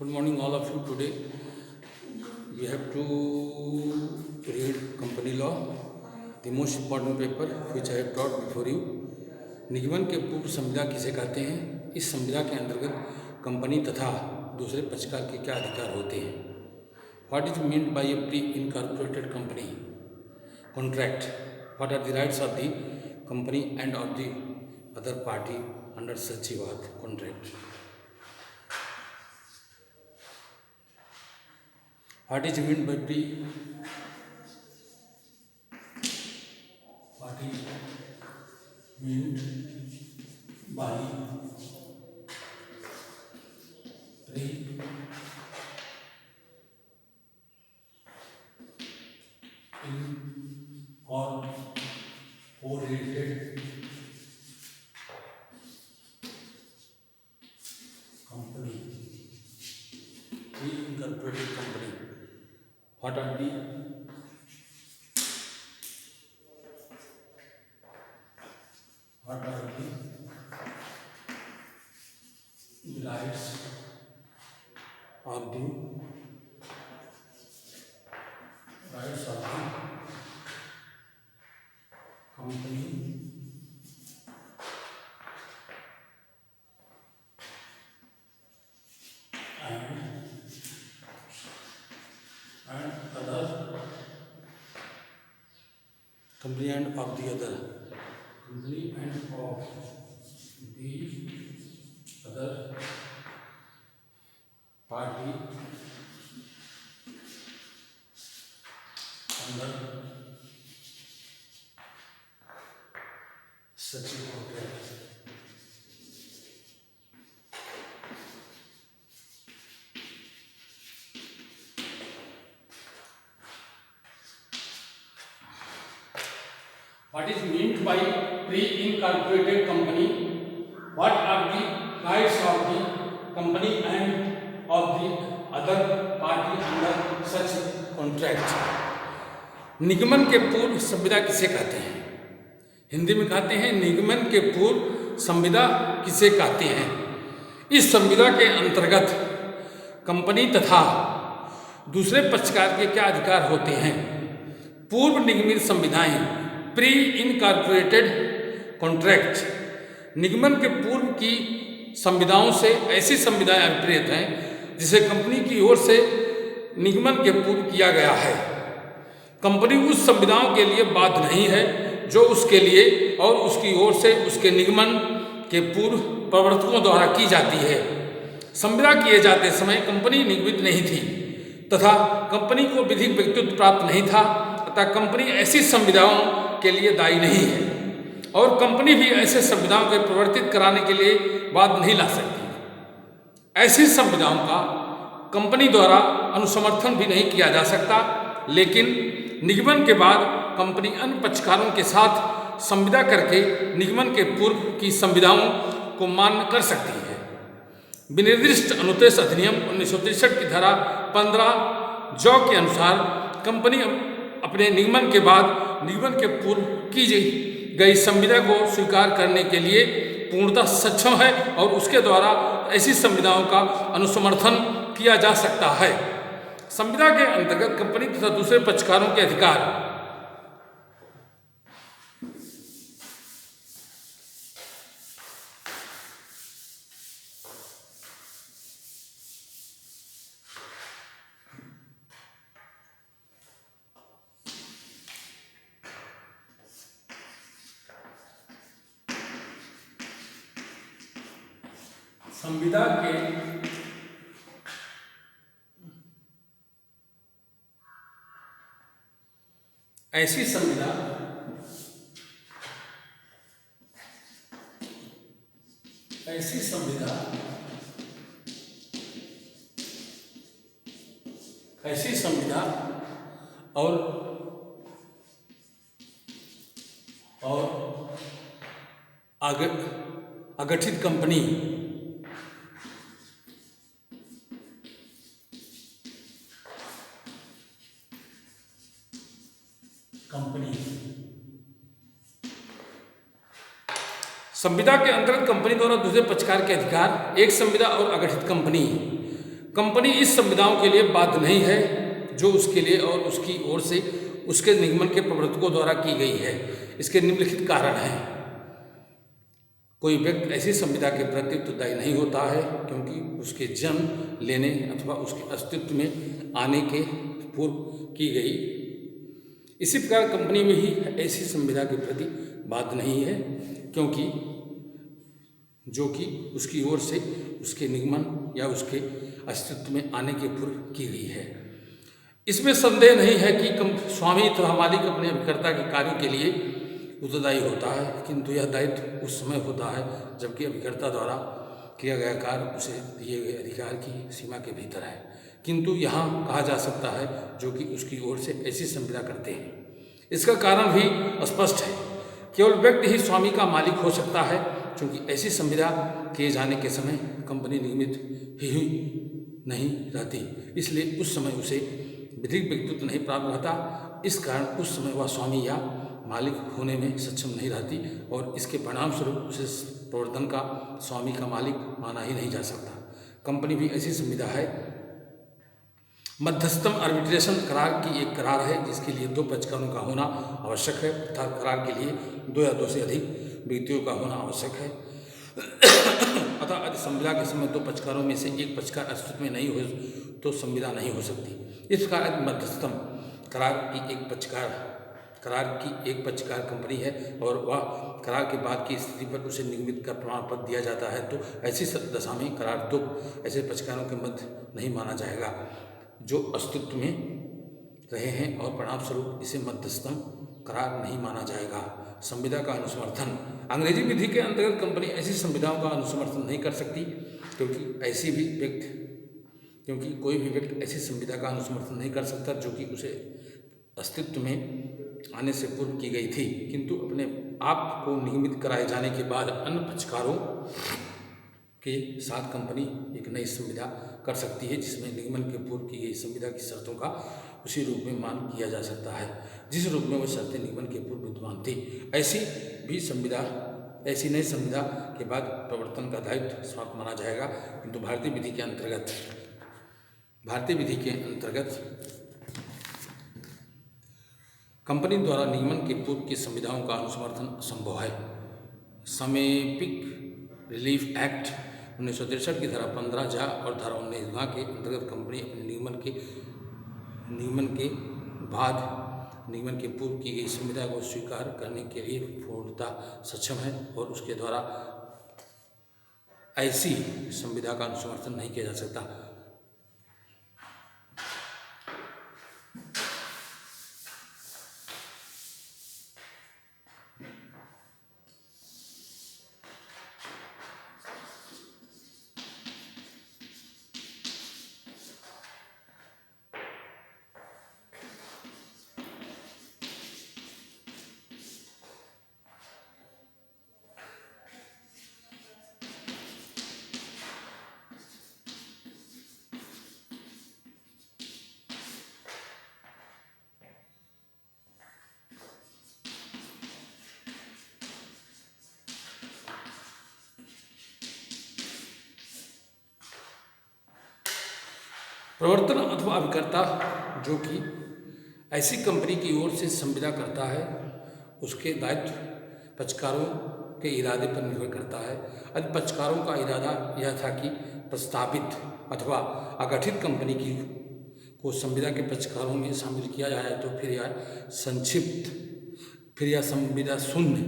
Good morning, all of you. Today we have to read company law, the most important paper which I have taught before you. निगमन के पूर्व संविदा किसे कहते हैं? इस संविदा के अंतर्गत कंपनी तथा दूसरे पक्षकार के क्या अधिकार होते हैं? What is meant by a pre-incorporated company contract? What are the rights of the company and of the other party under such a contract? What is meant by what is meant by pre-incorporated company? Pre-incorporated company. What are the rights of the company and other company and of the other company and of the other party under such a contract. What is meant by pre-incorporated company? What are the rights of the company and of the other party under such contract? निगमन के पूर्व संविदा किसे कहते हैं? हिंदी में कहते हैं निगमन के पूर्व संविदा किसे कहते हैं? इस संविदा के अंतर्गत कंपनी तथा दूसरे पक्षकार के क्या अधिकार होते हैं? पूर्व निगमित संविदाएं प्री इनकॉर्पोरेटेड कॉन्ट्रैक्ट निगमन के पूर्व की संविदाओं से ऐसी संविदाएं अभिप्रेत हैं जिसे कंपनी की ओर से निगमन के पूर्व किया गया है। कंपनी उस संविदाओं के लिए बाध्य नहीं है जो उसके लिए और उसकी ओर से उसके निगमन के पूर्व प्रवर्तकों द्वारा की जाती है। संविदा किए जाते समय कंपनी निगमित नहीं थी तथा कंपनी को विधिक व्यक्तित्व प्राप्त नहीं था अतः कंपनी ऐसी संविदाओं के लिए दायी नहीं है और कंपनी भी ऐसे संविदाओं के प्रवर्तित कराने के लिए बाध्य नहीं ला सकती। ऐसी संविदाओं का कंपनी द्वारा अनुसमर्थन भी नहीं किया जा सकता, लेकिन निगमन के बाद कंपनी अन्य पक्षकारों के साथ संविदा करके निगमन के पूर्व की संविदाओं को मान्य कर सकती है। विनिर्दिष्ट अनुदेश अधिनियम 1963 की धारा 15 जौ के अनुसार कंपनी अपने निगमन के बाद निगमन के पूर्व की गई संविदा को स्वीकार करने के लिए पूर्णतः सक्षम है और उसके द्वारा ऐसी संविदाओं का अनुसमर्थन किया जा सकता है। संविदा के अंतर्गत कंपनी तथा दूसरे पक्षकारों के अधिकार संविदा के ऐसी संविदा और अगठित कंपनी संविदा के अंतर्गत कंपनी द्वारा दूसरे पक्षकार के अधिकार। एक संविदा और अगठित कंपनी कंपनी इस संविदाओं के लिए बाध्य नहीं है जो उसके लिए और उसकी ओर से उसके निगमन के प्रवर्तकों द्वारा की गई है। इसके निम्नलिखित कारण हैं। कोई व्यक्ति ऐसी संविदा के प्रति उत्तरदायी नहीं होता है क्योंकि उसके जन्म लेने अथवा उसके अस्तित्व में आने के पूर्व की गई। इसी प्रकार कंपनी में ही ऐसी संविदा के प्रति बाध्य नहीं है क्योंकि जो कि उसकी ओर से उसके निगमन या उसके अस्तित्व में आने के पूर्व की गई है। इसमें संदेह नहीं है कि स्वामी तथा मालिक अपने अभिकर्ता के कार्यों के लिए उत्तरदायी होता है, किंतु यह दायित्व उस समय होता है जबकि अभिकर्ता द्वारा किया गया कार्य उसे दिए गए अधिकार की सीमा के भीतर है। किंतु यहाँ कहा जा सकता है जो कि उसकी ओर से ऐसी संविदा करते हैं। इसका कारण भी स्पष्ट है। केवल व्यक्ति ही स्वामी का मालिक हो सकता है क्योंकि ऐसी संविदा किए जाने के समय कंपनी नियमित ही नहीं रहती, इसलिए उस समय उसे विधिक व्यक्तित्व नहीं प्राप्त होता। इस कारण उस समय वह स्वामी या मालिक होने में सक्षम नहीं रहती और इसके परिणाम स्वरूप उसे प्रवर्तन का स्वामी का मालिक माना ही नहीं जा सकता। कंपनी भी ऐसी संविदा है। मध्यस्थम आर्बिट्रेशन करार की एक करार है जिसके लिए दो पक्षकारों का होना आवश्यक है, अर्थात करार के लिए दो या दो से अधिक व्यक्तियों का होना आवश्यक है। अतः यदि संविदा के समय दो पक्षकारों में से एक पक्षकार अस्तित्व में नहीं हो तो संविदा नहीं हो सकती। इस प्रकार मध्यस्थम करार की एक पक्षकार कंपनी है और वह करार के बाद की स्थिति पर उसे निगमित का प्रमाण पत्र दिया जाता है, तो ऐसी दशा में करार दो ऐसे पक्षकारों के मध्य नहीं माना जाएगा जो अस्तित्व में रहे हैं और परिणाम स्वरूप इसे मध्यस्थम करार नहीं माना जाएगा। संविदा का अनुसमर्थन। अंग्रेजी विधि के अंतर्गत कंपनी ऐसी संविदाओं का अनुसमर्थन नहीं कर सकती क्योंकि कोई भी व्यक्ति ऐसी संविदा का अनुसमर्थन नहीं कर सकता जो कि उसे अस्तित्व में आने से पूर्व की गई थी, किंतु अपने आप को नियमित कराए जाने के बाद अन्य पक्षकारों के साथ कंपनी एक नई संविदा कर सकती है जिसमें निगमन के पूर्व की गई संविदा की शर्तों का उसी रूप में मान किया जा सकता है जिस रूप में वह शर्तें निगमन के पूर्व विद्यमान थी। ऐसी नई संविदा के बाद प्रवर्तन का दायित्व समाप्त माना जाएगा, किंतु भारतीय विधि के अंतर्गत कंपनी द्वारा निगमन के पूर्व की संविधाओं का अनुसमर्थन असंभव है। समेपिक रिलीफ एक्ट 1963 की धारा 15 जा और धारा 19 के अंतर्गत कंपनी अपने निगमन के पूर्व की गई संविदा को स्वीकार करने के लिए पूर्णतः सक्षम है और उसके द्वारा ऐसी संविदा का अनुसमर्थन नहीं किया जा सकता। प्रवर्तन अथवा अभिकर्ता जो कि ऐसी कंपनी की ओर से संविदा करता है उसके दायित्व पक्षकारों के इरादे पर निर्भर करता है। यदि पक्षकारों का इरादा यह था कि प्रस्तावित अथवा अगठित कंपनी को संविदा के पक्षकारों में शामिल किया जाए तो फिर यह संविदा शून्य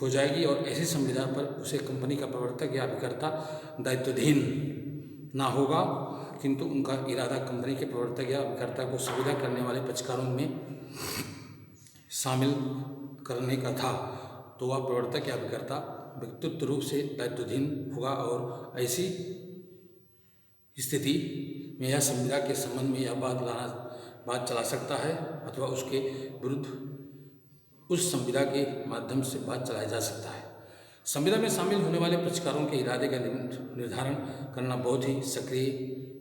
हो जाएगी और ऐसी संविदा पर उसे कंपनी का प्रवर्तक या अभिकर्ता दायित्वधीन ना होगा, किंतु उनका इरादा कंपनी के प्रवर्तक या अभिकर्ता को संविदा करने वाले पक्षकारों में शामिल करने का था, तो वह प्रवर्तक या अभिकर्ता व्यक्तित्व रूप से दायित्वधीन होगा और ऐसी स्थिति में यह संविदा के संबंध में यह बात चला सकता है अथवा उसके विरुद्ध उस संविदा के माध्यम से बात चलाया जा सकता है। संविदा में शामिल होने वाले पक्षकारों के इरादे का निर्धारण करना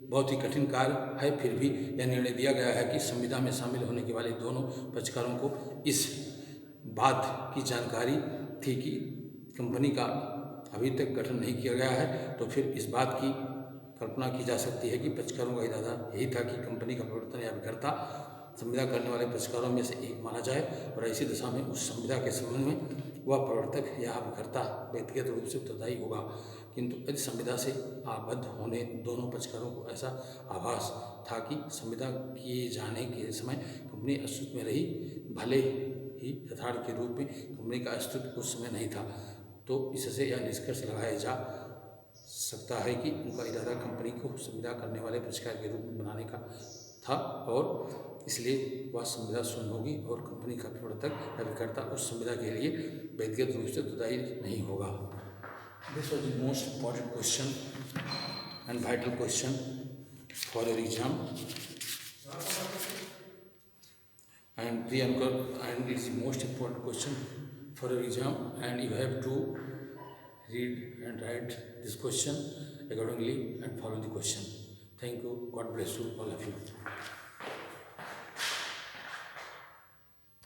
बहुत ही कठिन कार्य है। फिर भी यह निर्णय दिया गया है कि संविदा में शामिल होने के वाले दोनों पक्षकारों को इस बात की जानकारी थी कि कंपनी का अभी तक गठन नहीं किया गया है, तो फिर इस बात कल्पना की जा सकती है कि पक्षकारों का इरादा यही था कि कंपनी का प्रवर्तन या अभिकर्ता संविदा करने वाले पक्षकारों में से एक माना जाए और ऐसी दशा में उस संविदा के संबंध में वह प्रवर्तक या अभिकर्ता व्यक्तिगत रूप से उत्तरदायी होगा। किंतु यदि संविदा से आबद्ध होने दोनों पक्षकारों को ऐसा आभास था कि संविदा किए जाने के समय कंपनी अस्तित्व में रही, भले ही यथार्थ के रूप में कंपनी का अस्तित्व उस समय नहीं था, तो इससे यह निष्कर्ष लगाया जा सकता है कि उनका इरादा कंपनी को संविदा करने वाले पक्षकार के रूप में बनाने का था और इसलिए वह संविदा शून्य होगी और कंपनी का प्रवर्तक अभिकर्ता उस संविदा के लिए व्यक्तिगत रूप से उत्तरदायी नहीं होगा। This was the most important question and vital question for your exam and Priyanka, and it's the most important question for your exam, and you have to read and write this question accordingly and follow the question. Thank you. God bless you, all of you.